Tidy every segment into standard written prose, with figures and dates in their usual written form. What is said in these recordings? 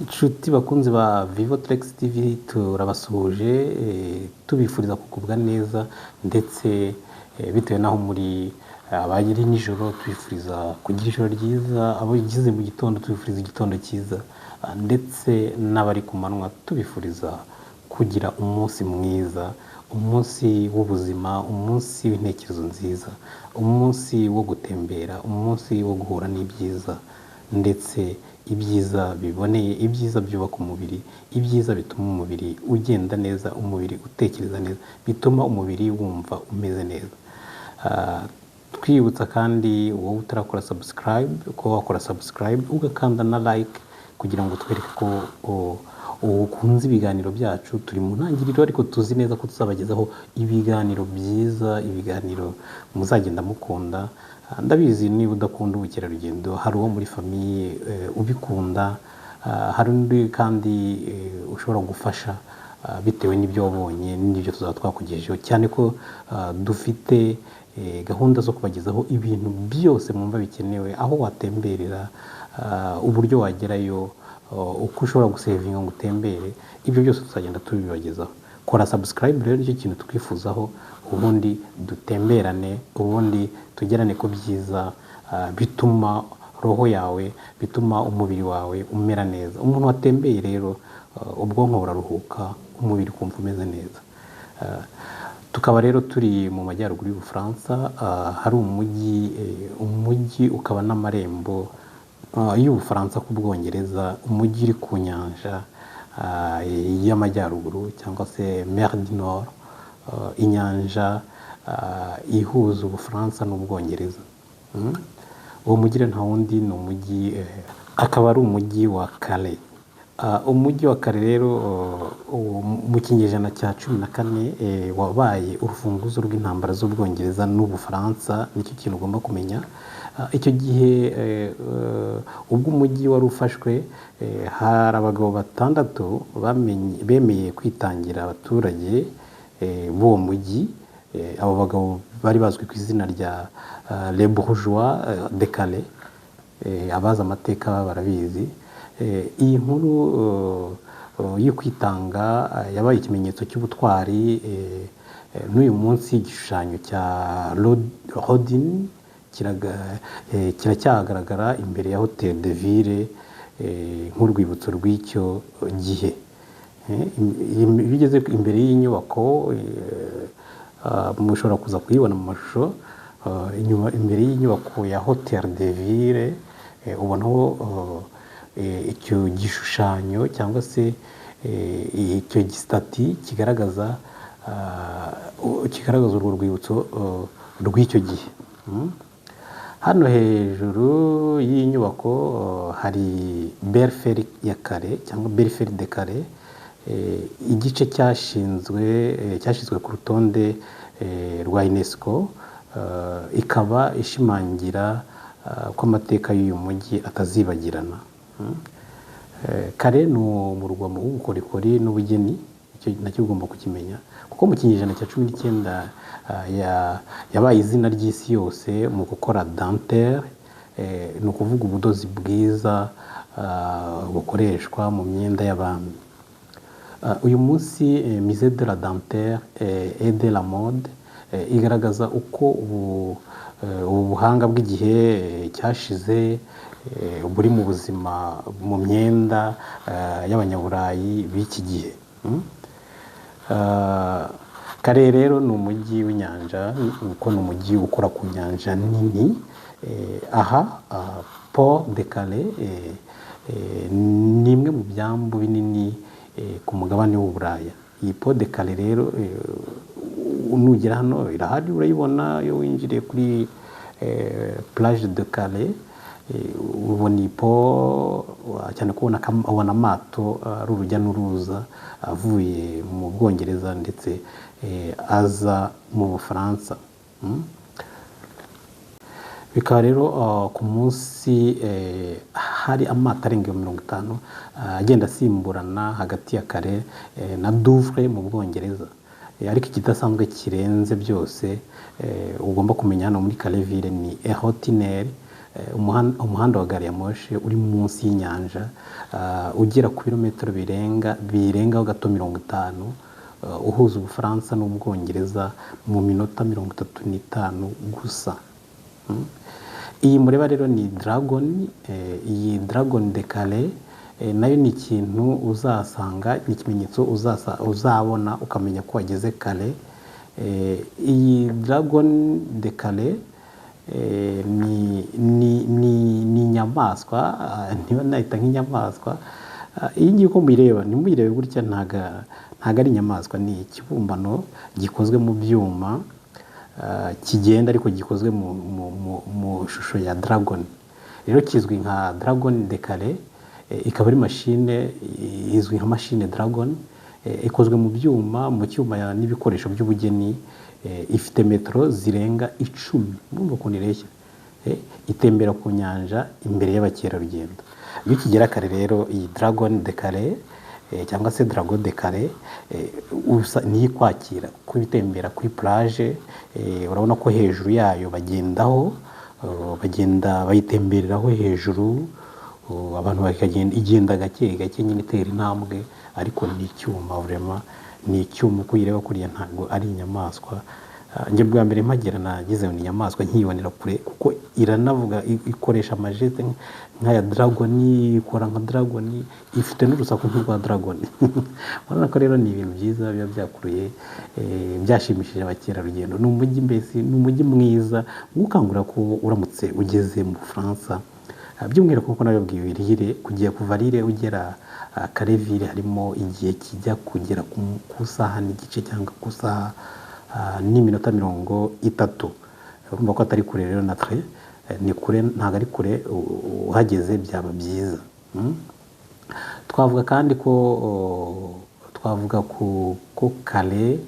Inshuti bakunzi ba Vivotrex TV turabasuhuje tubifuriza kugubwa neza ndetse bitewe naho muri abagiri nijoro tubifuriza kugira ijoro ryiza, abo igize mu gitondo tubifuriza igitondo cyiza ndetse n'abari ku manywa tubifuriza kugira umunsi mwiza, umunsi w'ubuzima, umunsi w'intekerezo nziza, umunsi wo gutembera, umunsi wo guhura n'ibyiza ndetse ibyiza biboneye, ibyiza byubaka umubiri, ibyiza bituma umubiri ugenda neza, umubiri utekereza neza, bituma umubiri wumva umeze neza. Twibutsa kandi wowe utarakora subscribe ko wakora subscribe ugakanda na like kugira ngo twereke ko ukunze ibiganiro byacu. Turi mu ntangiriro ariko tuzi neza ko tuzabagezaho ibiganiro byiza, ibiganiro muzagenda mukunda. Ndabizi niba udakunda ubukerarugendo hari uwo muri famiye ubikunda, hari undi kandi ushobora gufasha bitewe n'ibyo wabonye n'ibyo tuzaba twakugejejeho, cyane ko dufite gahunda zo kubagezaho ibintu byose mwumva bikenewe, aho watemberera, uburyo wagerayo, uko ushobora gusevinga ngo utembere, ibyo byose tuzagenda tubibagezaho. Kora subscribe rero, nicyo kintu tukwifuzaho, ubundi dutemberane, ubundi tugerane ku byiza bituma roho yawe, bituma umubiri wawe umera neza. Umuntu watembeye rero ubwonko buraruhuka, umubiri ukumva umeze neza. Tukaba rero turi mu majyaruguru y'Ubufaransa, hari umujyi ukaba n'amarembo y'Ubufaransa ku Bwongereza, umujyi uri ku nyanja y'amajyaruguru cyangwa se Mer du Nord, inyanja ihuza Ubufaransa n'Ubwongereza. Uwo mujyi nta wundi ni umujyi, akaba ari umujyi wa Calais. Umujyi wa Calais rero mu kinyejana cya 14 wabaye urufunguzo rw'intambara z'Ubwongereza n'Ubufaransa. Nicyo kintu ugomba kumenya. Icyo gihe ubwo umujyi wari ufashwe, hari abagabo 6 bemeye kwitangira abaturage b'uwo mujyi. Abo bagabo bari bazwi ku izina rya Les Bourgeois de Calais. Abazi amateka barabizi. Iyi nkuru yo kwitanga yabaye ikimenyetso cy'ubutwari. N'uyu munsi igishushanyo cya Rodin kiracyagaragara imbere ya Hotel de Ville nk'urwibutso rw'icyo gihe. Iyo ugeze imbere y'inyubako, mushobora kuza kuyibona mu mashusho, imbere y'inyubako ya Hotel de Ville ubonaho icyo gishushanyo cyangwa se icyo gisitati kigaragaza urwo rwibutso rw'icyo gihe. Hano hejuru y'inyubako hari Belferi ya Calais cyangwa Belferi de Calais, igice cyashyizwe ku rutonde rwa UNESCO, ikaba ishimangira ko amateka y'uyu mujyi atazibagirana. Calais ni umurwa w'ubukorikori n'ubugeni, nacyo ugomba kukimenya, kuko mu kinyejana cya 19 yabaye izina ry'isi yose mu gukora dentelle, ni ukuvuga ubudozi bwiza bukoreshwa mu myenda y'abami. Uyu munsi Musée de la Dentelle et de la Mode igaragaza uko ubuhanga bw'igihe cyashize buri mu buzima, mu myenda y'abanyaburayi b'iki gihe. Calais rero ni umujyi w'inyanja, kuko ni umujyi ukora ku nyanja nini. Aha Port de Calais ni imwe mu byambu binini ku mugabane w'Uburaya. Iyi Port de Calais rero nugera hano irahari, urayibona iyo winjiriye kuri Plage de Calais. Ubona iyi port, cyane ko ubona amato ari urujya n'uruza avuye mu Bwongereza ndetse aza mu Bufaransa. Bikaba rero ku munsi hari amato arenga 50 agenda asimburana hagati ya Calais na Douvres mu Bwongereza. Ariko ikidasanzwe kirenze byose ugomba kumenya hano muri Calais ville ni Air Tunnel umuhanda wa gari ya moshi uri munsi y'inyanja, ugera ku birometero birengaho gato 50, uhuza Ubufaransa n'Ubwongereza mu minota 35 gusa. Iyi mureba rero ni Dragon, iyi Dragon de Calais nayo ni ikintu uzasanga, ni ikimenyetso uzabona ukamenya ko wageze Calais. Iyi Dragon de Calais ni inyamaswa, niba nahita nk'inyamaswa. Iyi ngiyi uko muyireba, ntimuyirebe gutya, ntago ari inyamaswa, ni ikibumbano gikozwe mu byuma, kigenda ariko gikozwe mu shusho ya dragon. Rero kizwi nka Dragon de Calais, ikaba ari machine izwi nka machine Dragon, ikozwe mu byuma, mu cyuma n'ibikoresho by'ubugeni. Ifite metero zirenga 10, murumva ukuntu ireshya. Itembera ku nyanja imbere y'abakerarugendo. Iyo ukigera kare rero iyi Dragon de Calais cyangwa se Dragon de Calais niyo ikwakira kuko itembera kuri plage. Urabona ko hejuru yayo bagendaho, bayitembereraho hejuru, abantu igenda gake gake, nyine itera intambwe, ariko ni icyuma vraiment, ni icyuma uko uyireba kuriya ntabwo ari inyamaswa. Njye bwa mbere mpagera nagize ni inyamaswa nkiyibonera kure, kuko iranavuga, ikoresha amajete nk'aya Dragon, ikora nka Dragon, ifite n'urusaku nk'urwa Dragon. Urabona ko rero ni ibintu byiza biba byakuruye, byashimishije abakerarugendo. Ni umujyi, mbese ni umujyi mwiza ukangurira ko uramutse ugeze mu Bufaransa, by'umwihariko kuko nababwiye Lille, kuva Lille ugera Calais harimo igihe kijya kugera ku saha n'igice cyangwa ku saha n'iminota 30. Urumva ko atari kure rero natwe, ni kure, ntabwo ari kure, uhageze byaba byiza. Twavuga kandi ko Calais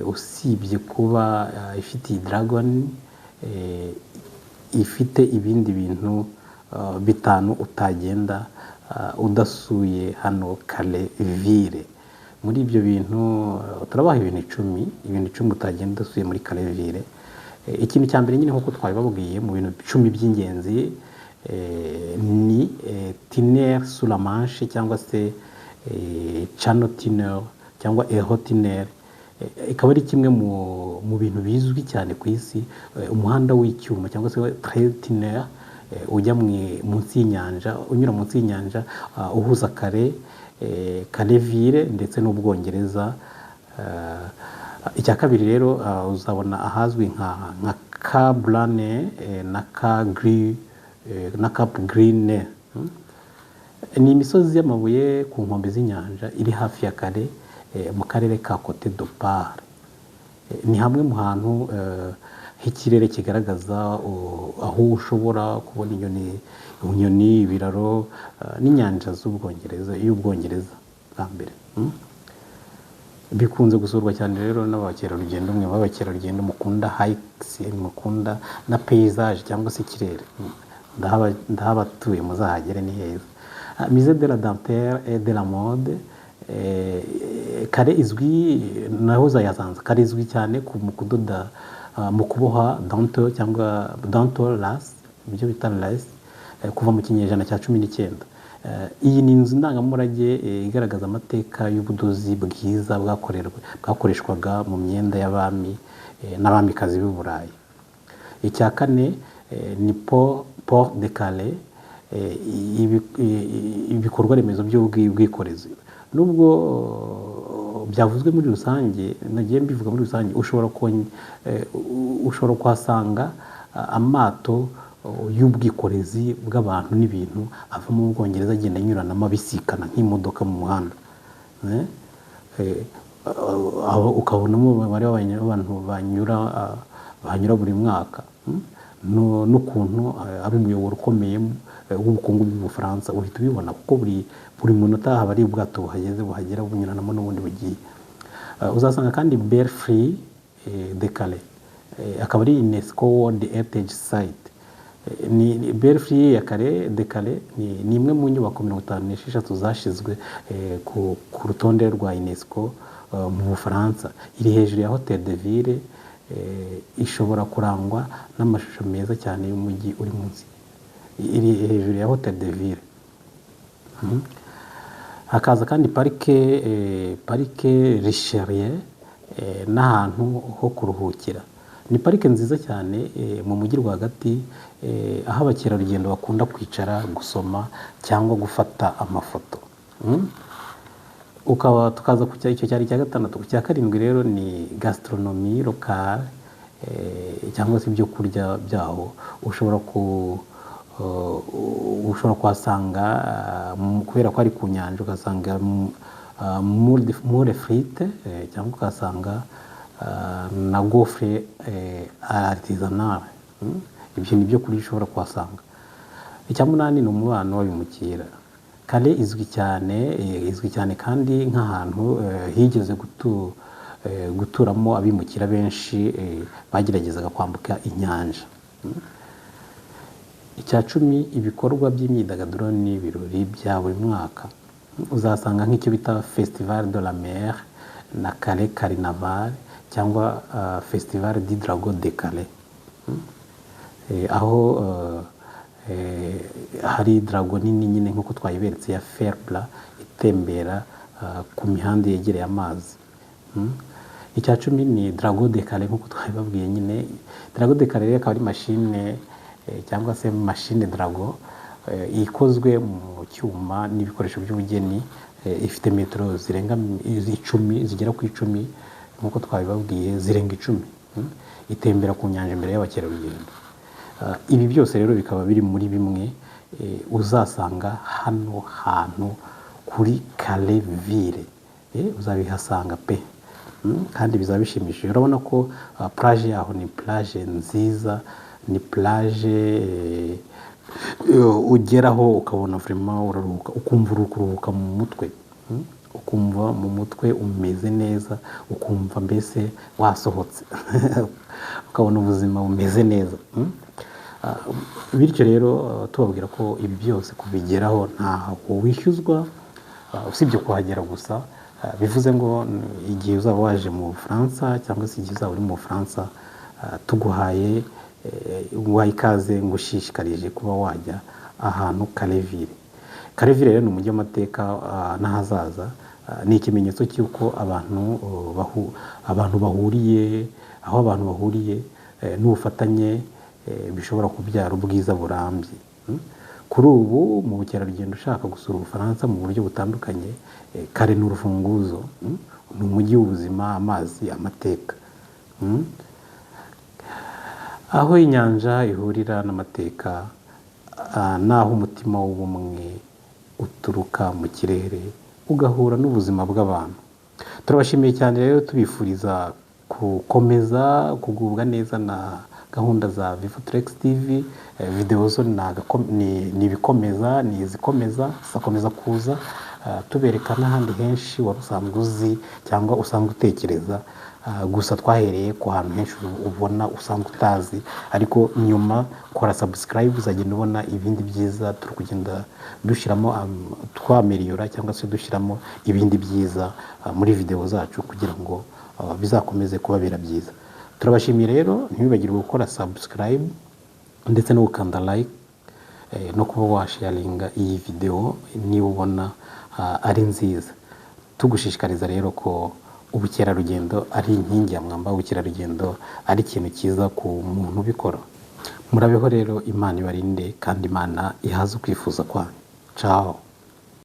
usibye kuba ifite Dragon, ifite ibindi bintu 5 utagenda udasuye hano Calais ville. Muri ibyo bintu turabaha ibintu 10 utagenda udasuye muri Calais ville. Ikintu cya mbere nyine nk'uko twabibabwiye, mu bintu 10 by'ingenzi ni tunnel sous la Manche, cyangwa se Channel Tunnel cyangwa Euro Tunnel. Ikaba ari kimwe mu bintu bizwi cyane ku isi, umuhanda w'icyuma cyangwa se train tunnel ujya munsi y'inyanja, unyura munsi y'inyanja, uhuza Calais ville ndetse n'Ubwongereza. Icya kabiri rero uzabona ahazwi nka Cap Blanc na Cap Green. Ni imisozi y'amabuye ku nkombe z'inyanja iri hafi ya Calais, mu karere ka Côte d'Opale. Ni hamwe mu hantu h'ikirere kigaragaza aho ushobora kubona inyoni, ibiraro n'inyanja y'Ubwongereza bwa mbere. Bikunze gusurwa cyane rero n'abakerarugendo, mwe b'abakerarugendo mukunda hikes, mukunda na paysage cyangwa se ikirere, ndahabatuye muzahagere, ni heza. Musée de la Dentaire et de la Mode. Calais izwi, naho uzayasanze, Calais izwi cyane mu kudoda, mu kuboha dento cyangwa dental lace, ibyo bita lace, kuva mu kinyejana cya 19. Iyi ni inzu ndangamurage igaragaza amateka y'ubudozi bwiza bwakoreshwaga mu myenda y'abami n'abamikazi b'i Burayi. Icya kane ni Port de Calais, ibikorwa remezo by'ubwikorezi. Nubwo byavuzwe muri rusange, nagiye mbivuga muri rusange, ushobora kuhasanga amato y'ubwikorezi bw'abantu n'ibintu ava mu Bwongereza agenda anyuranamo abisikana nk'imodoka mu muhanda. Ukabonamo umubare w'abantu banyura buri mwaka, n'ukuntu ari umuyoboro ukomeye w'ubukungu bw'Ubufaransa. Uhita ubibona kuko buri munota haba ari ubwato buhagera bunyuranamo n'ubundi bugiye. Uzasanga kandi Belfry de Calais, akaba ari UNESCO World Heritage Site. Ni Belfry ya Calais de Calais ni imwe mu nyubako 56 zashyizwe ku rutonde rwa UNESCO mu Bufaransa. Iri hejuru ya Hotel de Ville, ishobora kurangwa n'amashusho meza cyane y'umujyi uri munsi iri hejuru ya Hotel de Ville. Hakaza kandi parike Richelieu n'ahantu ho kuruhukira. Ni parike nziza cyane mu mujyi rwagati, aho abakerarugendo bakunda kwicara, gusoma cyangwa gufata amafoto. Tukaza ku icyo cyari icya gatandatu. Ku cya karindwi rero ni gastronomie locale, cyangwa se ibyo kurya byaho. Ushobora kuhasanga kubera ko ari ku nyanja, ugasanga moule frite, cyangwa ukahasanga na gaufre artisanale. Ibyo ni byo kurya ushobora kuhasanga. Icya munani ni umubano w'abimukira. Calais izwi cyane kandi nk'ahantu higeze guturamo abimukira benshi bageragezaga kwambuka inyanja. Icya cumi, ibikorwa by'imyidagaduro n'ibirori bya buri mwaka. Uzasanga nk'icyo bita Festival de la Mer na Calais Carnival, cyangwa Festival du Dragon de Calais, aho hari dragon nini nyine nk'uko twayiberetse ya Fer-Blanc itembera ku mihanda yegereye amazi. Icya cumi ni Dragon de Calais nk'uko twabibabwiye nyine. Dragon de Calais akaba ari machine cyangwa se machine dragon ikozwe mu cyuma n'ibikoresho by'ubugeni. Ifite metero zirenga 10, zigera ku 10 nk'uko twabibabwiye, zirenga 10. Itembera ku nyanja imbere y'abakerarugendo. Ibi byose rero bikaba biri muri bimwe uzasanga hano hantu kuri Calais Ville. Uzabihasanga pe, kandi bizaba bishimishije. Urabona ko plage yaho ni plage nziza, ni plage ugeraho ukabona vraiment uraruhuka, ukumva urukuruhuka mu mutwe, ukumva mu mutwe umeze neza, ukumva mbese wasohotse ukabona ubuzima bumeze neza. Bityo rero tubabwira ko ibi byose kubigeraho ntaho wishyuzwa, usibye kuhagera gusa. Bivuze ngo igihe uzaba waje mu Bufaransa cyangwa se igihe uzaba uri mu Bufaransa, tuguhaye ikaze, ngushishikarije kuba wajya ahantu Calais Ville. Calais Ville rero ni umujyi w'amateka n'ahazaza. Ni ikimenyetso cy'uko abantu bahuriye n'ubufatanye bishobora kubyara ubwiza burambye. Kuri ubu mu bukerarugendo ushaka gusura Ubufaransa mu buryo butandukanye, Calais ni urufunguzo. Ni umujyi w'ubuzima, amazi, amateka, aho inyanja ihurira n'amateka, n'aho umutima w'ubumwe uturuka mu kirere ugahura n'ubuzima bw'abantu. Turabashimiye cyane rero, tubifuriza gukomeza kugubwa neza na gahunda za Vivotrix TV. Video zo ni ibikomeza, ni izikomeza, zizakomeza kuza tubereka n'ahandi henshi wari usanzwe uzi cyangwa usanzwe utekereza. Gusa twahereye ku hantu henshi ubona usanzwe utazi, ariko nyuma kora subscribe uzagenda ubona ibindi byiza turi kugenda dushyiramo, twameliyora cyangwa se dushyiramo ibindi byiza muri video zacu kugira ngo bizakomeze kubabera byiza. Turabashimiye rero, ntibibagirwe gukora subscribe ndetse no gukanda like, no kuba washaringa iyi video niba ubona ari nziza. Tugushishikariza rero ko ubukerarugendo ari inkingi ya mwamba, ubukerarugendo ari ikintu cyiza ku muntu ubikora. Murabeho rero, Imana ibarinde kandi Imana ihaze ukwifuza kwanyu. Ciao.